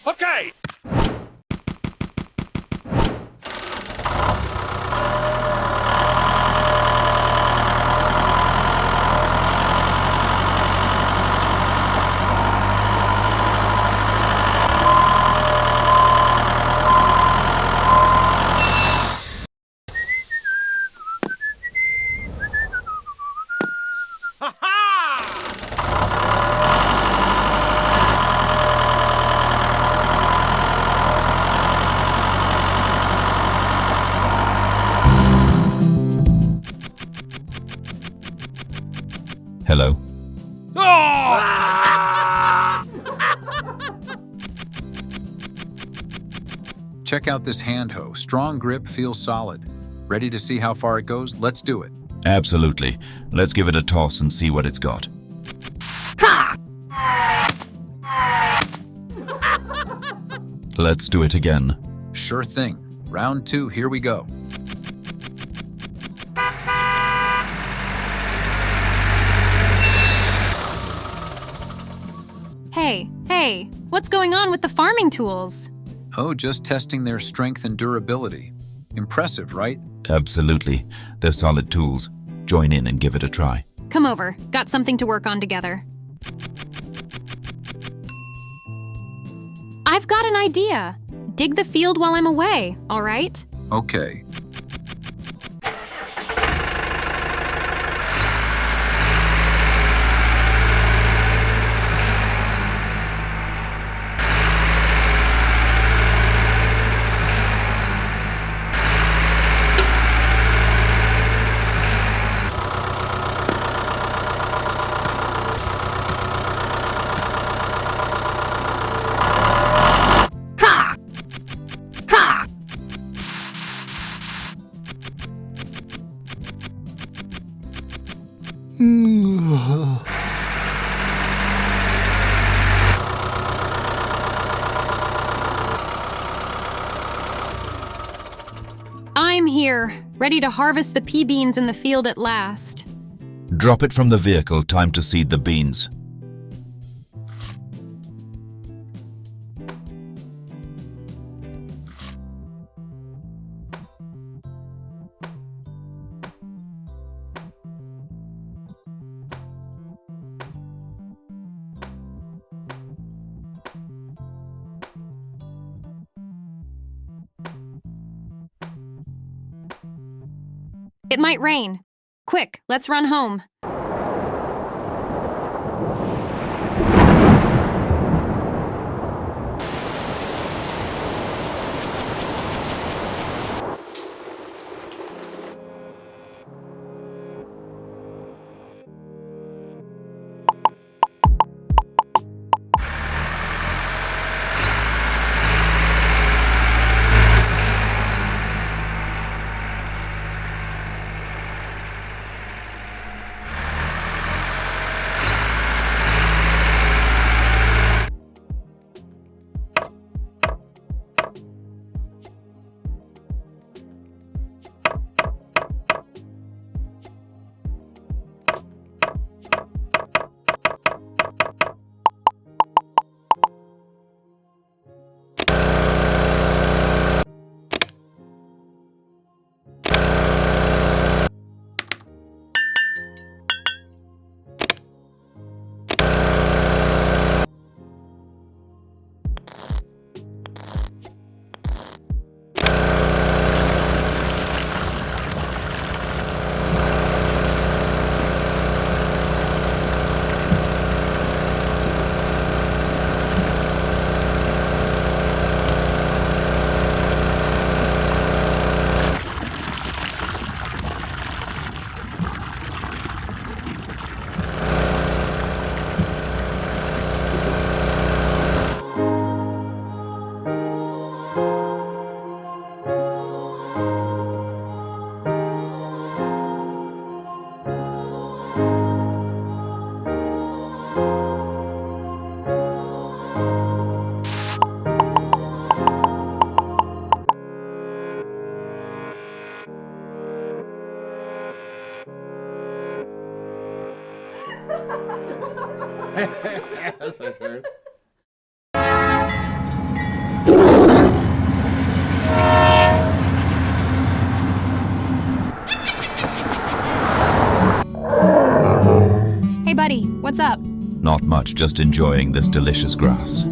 Okay. Hello. Check out this hand hoe. Strong grip, feels solid. Ready to see how far it goes? Let's do it. Absolutely. Let's give it a toss and see what it's got. Let's do it again. Sure thing. Round 2, here we go. Hey, what's going on with the farming tools? Oh, just testing their strength and durability. Impressive, right? Absolutely. They're solid tools. Join in and give it a try. Come over, got something to work on together. I've got an idea. Dig the field while I'm away, all right? Okay. I'm here, ready to harvest the pea beans in the field at last. Drop it from the vehicle. Time to seed the beans. It might rain. Quick, let's run home. That's my first. What's up? Not much, just enjoying this delicious grass.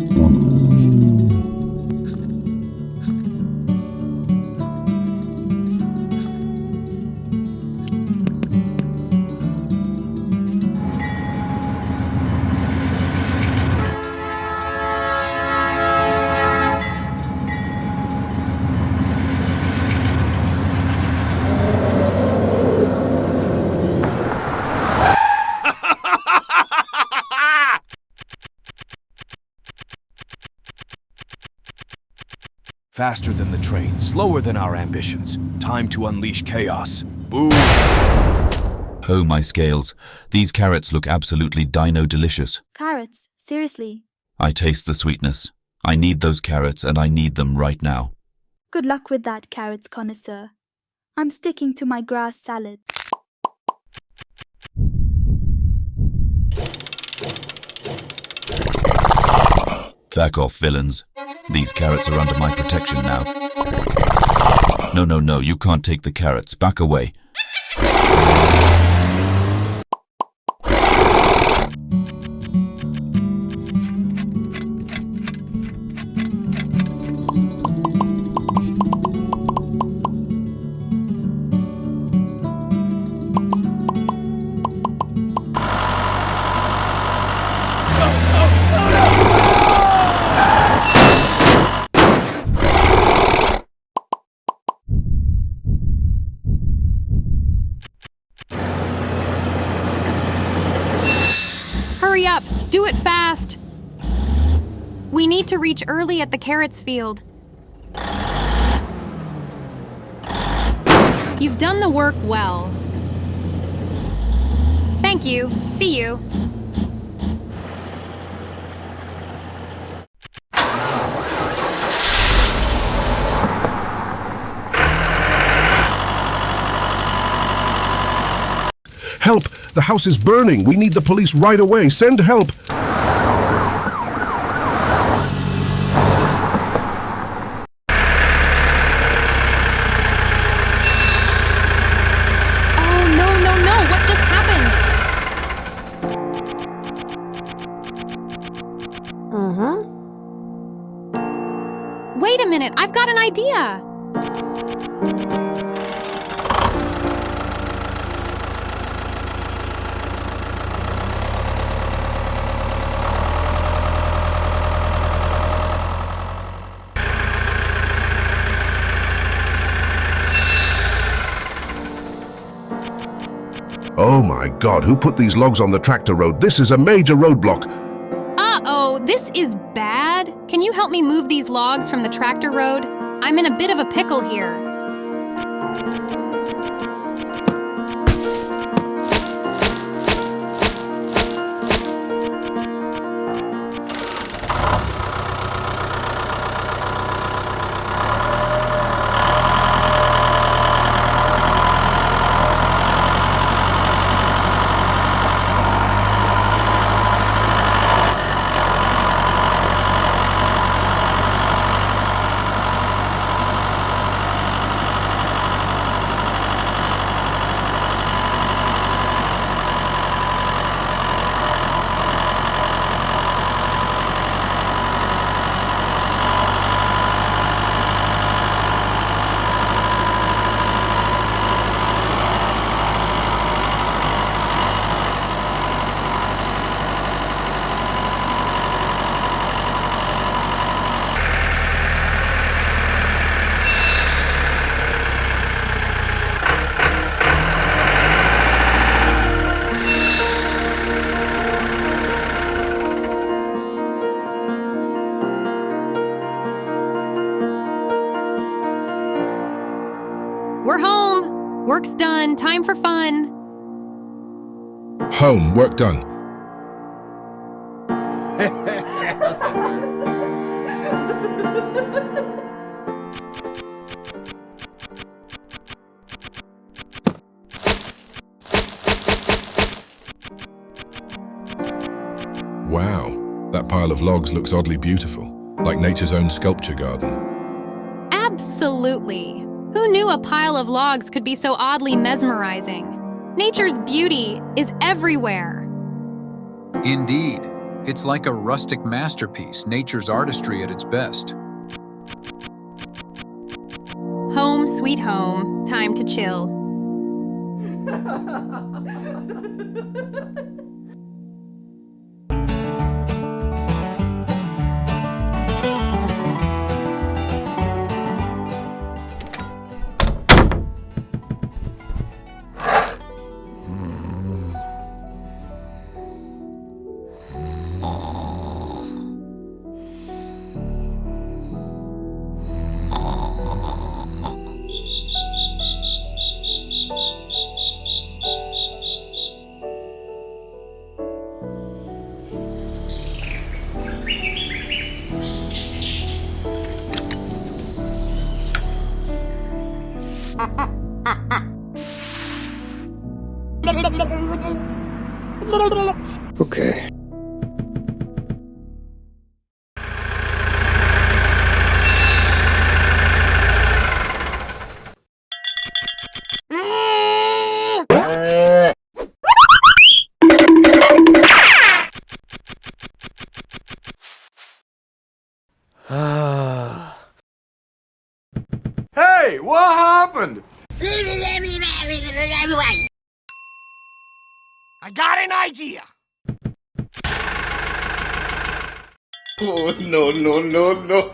Faster than the train, slower than our ambitions. Time to unleash chaos. Boom! Oh my scales, these carrots look absolutely dino-delicious. Carrots? Seriously? I taste the sweetness. I need those carrots and I need them right now. Good luck with that, carrots connoisseur. I'm sticking to my grass salad. Back off, villains. These carrots are under my protection now. No, you can't take the carrots. Back away. Hurry up! Do it fast! We need to reach early at the carrots field. You've done the work well. Thank you. See you. Help! The house is burning! We need the police right away! Send help! Oh, no! What just happened? Wait a minute! I've got an idea! Oh my God, who put these logs on the tractor road? This is a major roadblock! Uh-oh, this is bad. Can you help me move these logs from the tractor road? I'm in a bit of a pickle here. We're home! Work's done. Time for fun. Home, work done. Wow, that pile of logs looks oddly beautiful, like nature's own sculpture garden. Absolutely. Who knew a pile of logs could be so oddly mesmerizing? Nature's beauty is everywhere. Indeed, it's like a rustic masterpiece, nature's artistry at its best. Home, sweet home. Time to chill. Okay. Hey, what happened? I got an idea. Oh, no, no, no, no.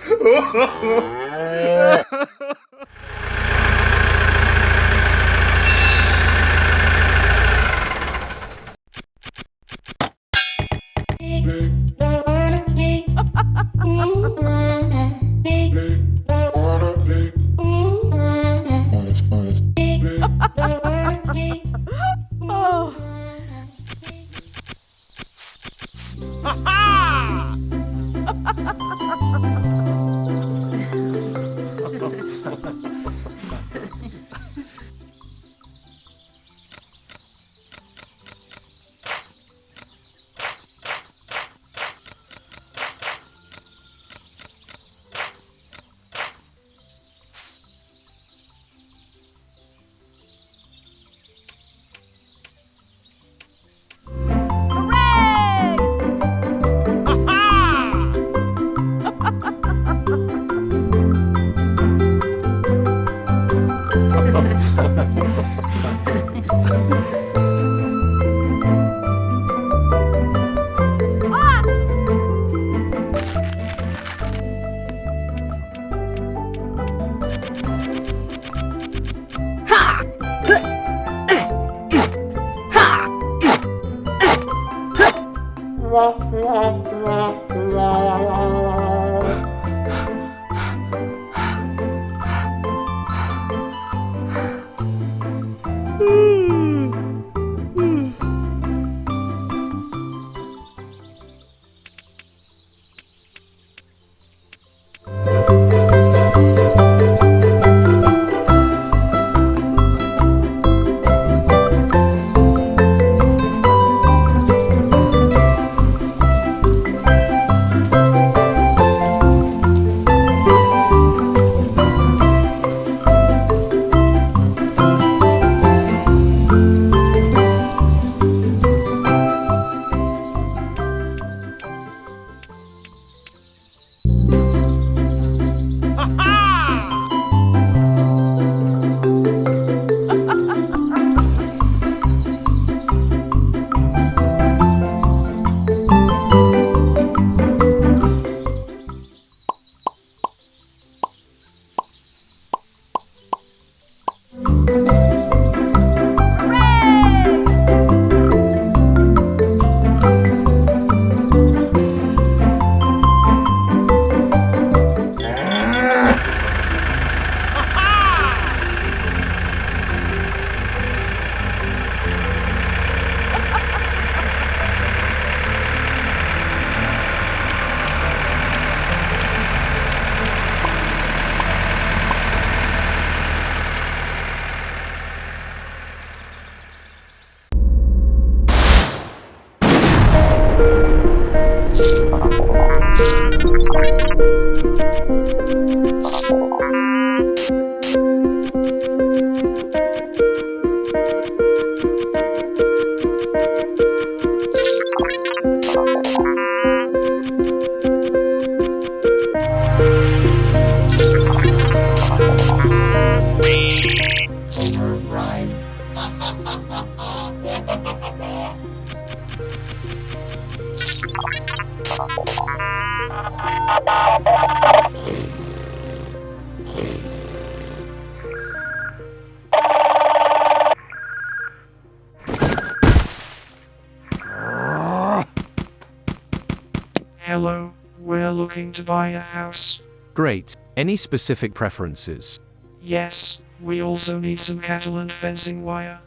looking to buy a house. Great. Any specific preferences? Yes, we also need some cattle and fencing wire.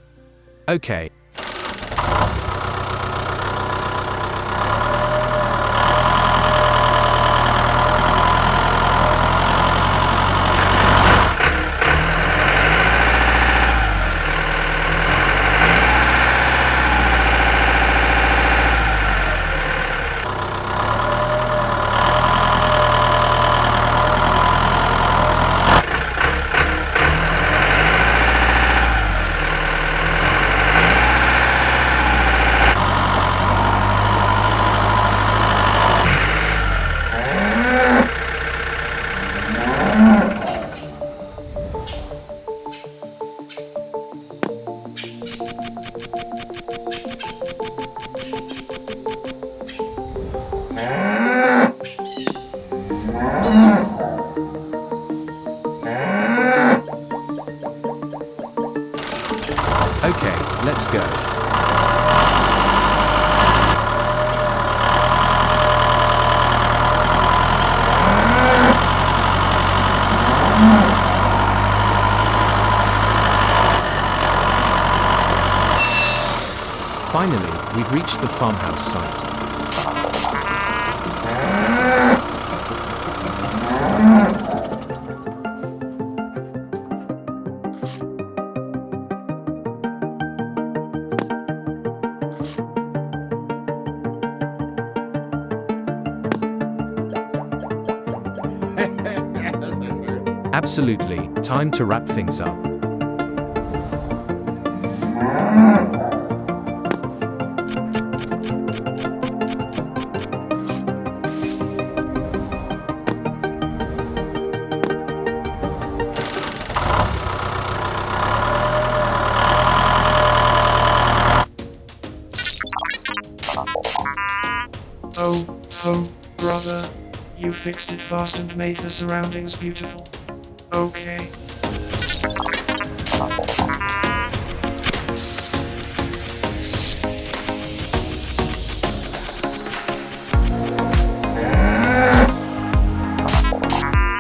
Okay. Okay, let's go. Finally, we've reached the farmhouse site. Absolutely, time to wrap things up. Oh, brother. You fixed it fast and made the surroundings beautiful. Okay.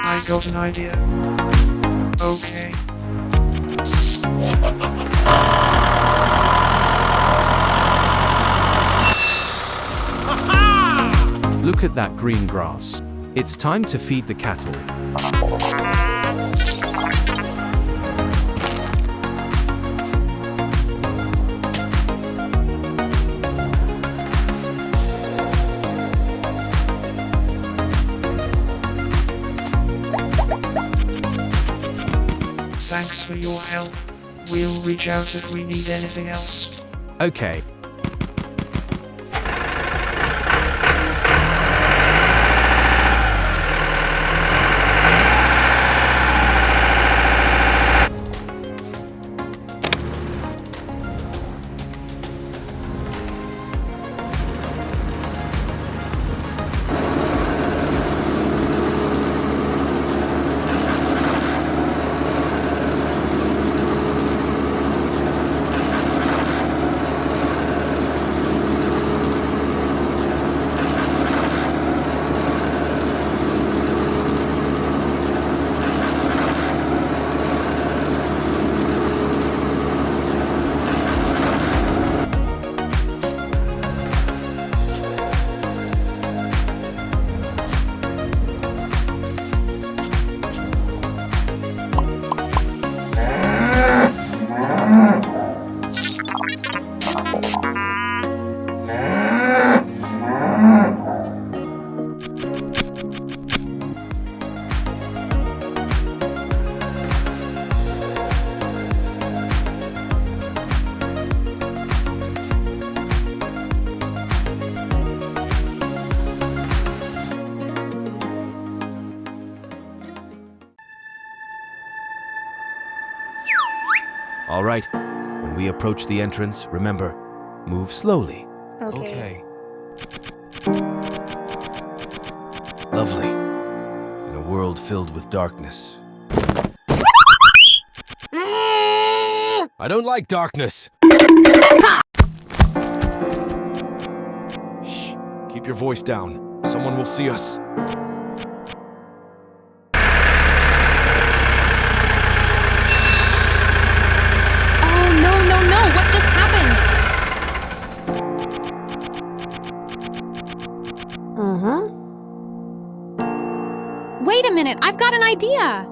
I got an idea. Okay. Look at that green grass. It's time to feed the cattle. Thanks for your help. We'll reach out if we need anything else. Okay. All right. When we approach the entrance, remember, move slowly. Okay. Lovely. In a world filled with darkness. I don't like darkness. Shh. Keep your voice down. Someone will see us. idea!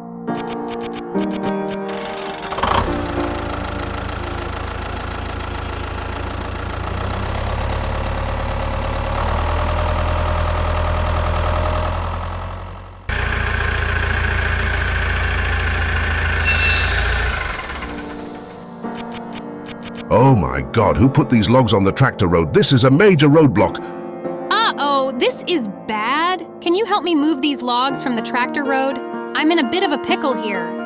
Oh my God, who put these logs on the tractor road? This is a major roadblock. Uh-oh, this is bad. Can you help me move these logs from the tractor road? I'm in a bit of a pickle here.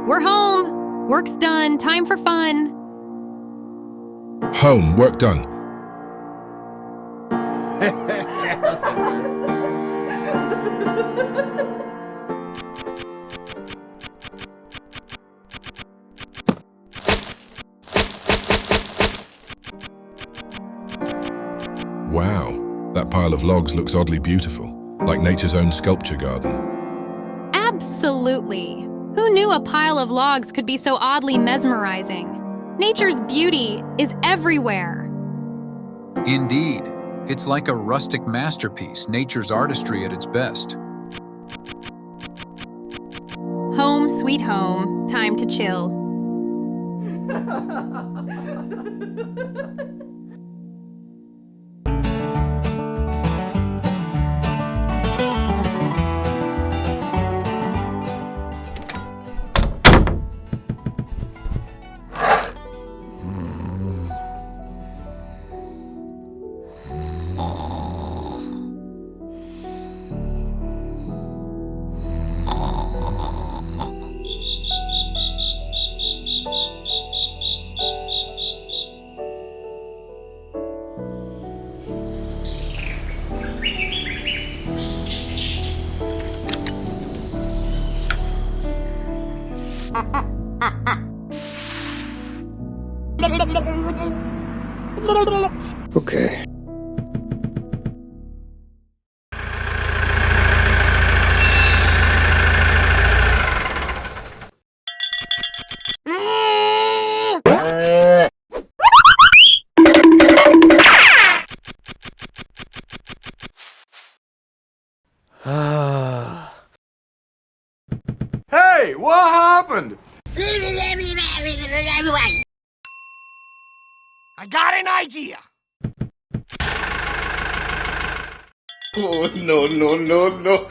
We're home. Work's done. Time for fun. Home, work done. Wow, that pile of logs looks oddly beautiful, like nature's own sculpture garden. Absolutely. Who knew a pile of logs could be so oddly mesmerizing? Nature's beauty is everywhere. Indeed, it's like a rustic masterpiece, nature's artistry at its best. Home, sweet home. Time to chill. Okay. Hey, what happened? I got an idea. Oh, no, no, no, no.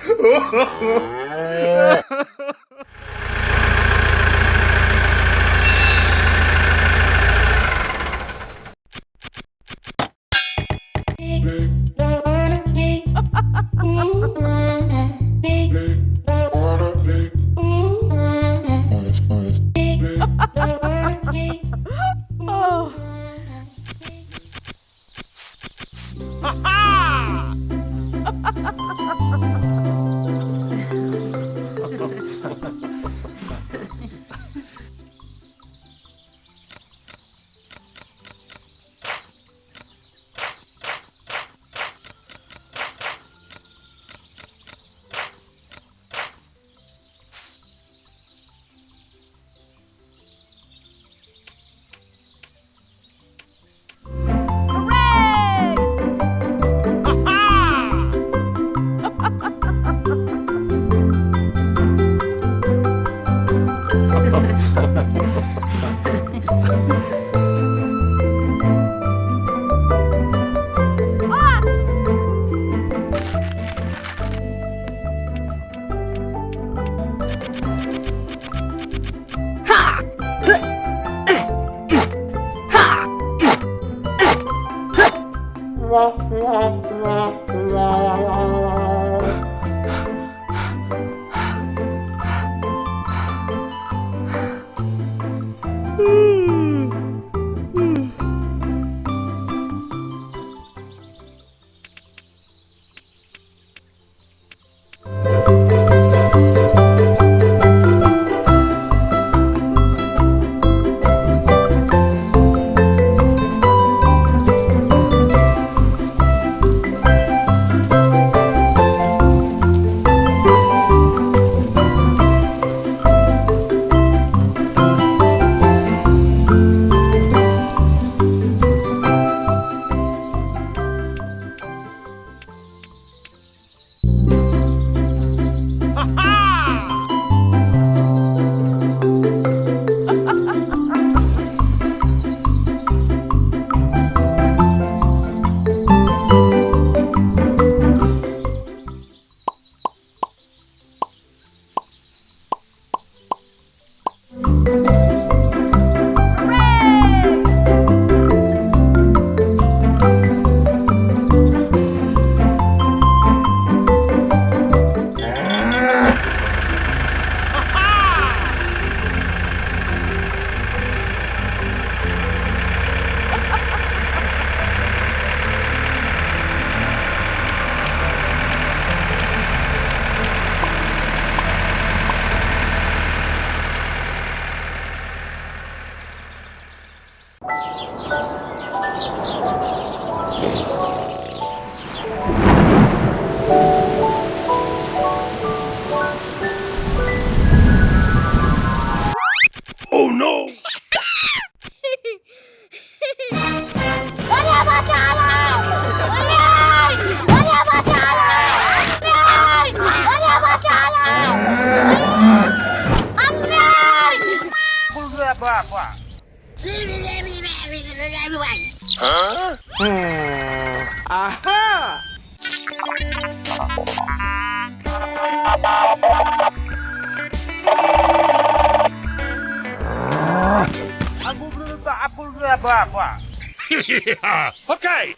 Okay.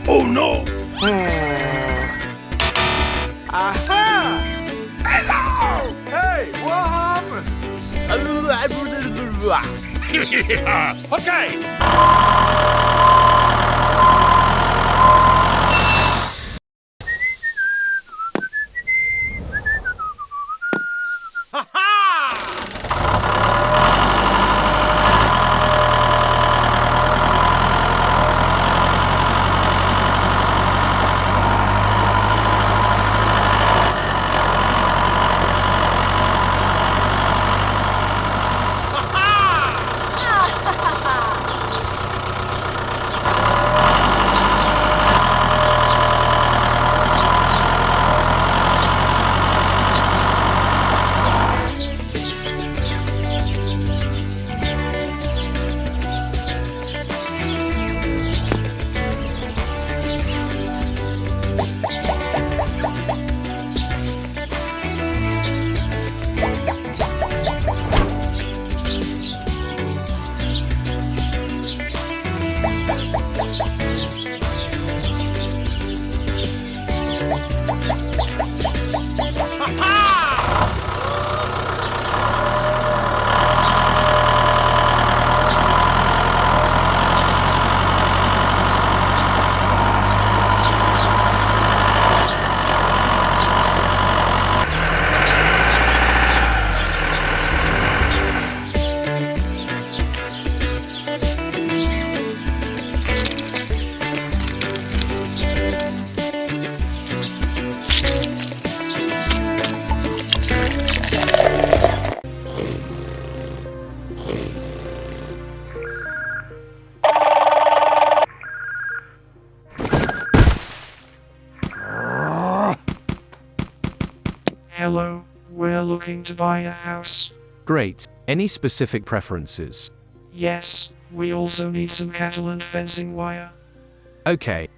Oh no! Aha! Hello! Hey, what happened? Okay! looking to buy a house. Great. Any specific preferences? Yes, we also need some cattle and fencing wire. Okay.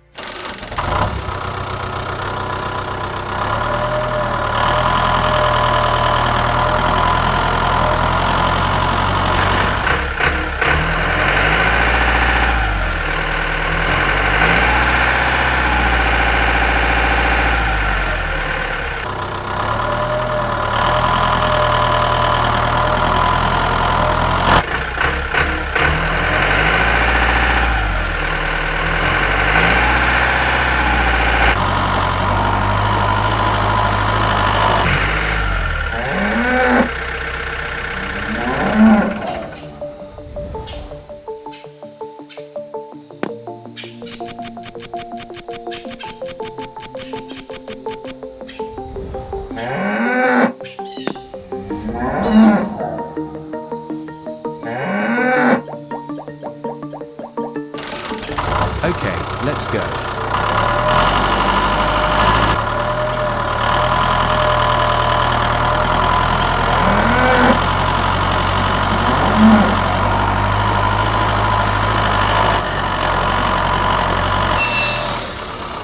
Okay, let's go.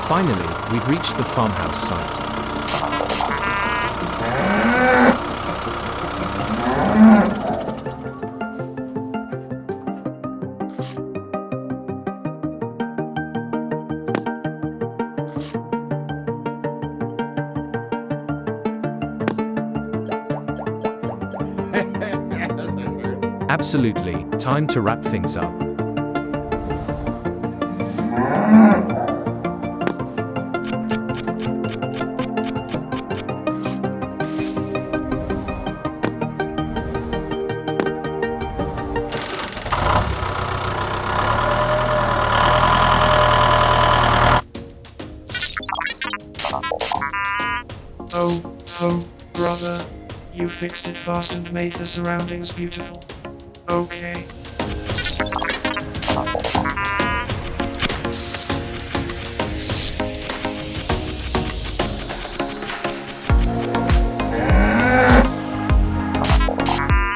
Finally, we've reached the farmhouse site. Absolutely, time to wrap things up. Oh, brother. You fixed it fast and made the surroundings beautiful. Okay.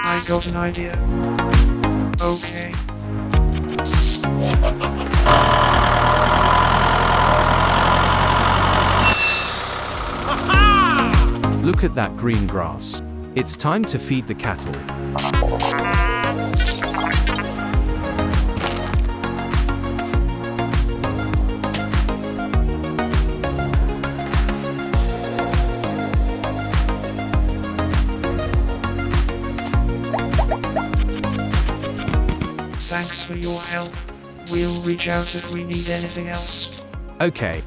I got an idea. Okay. Look at that green grass. It's time to feed the cattle. Thanks for your help. We'll reach out if we need anything else. Okay,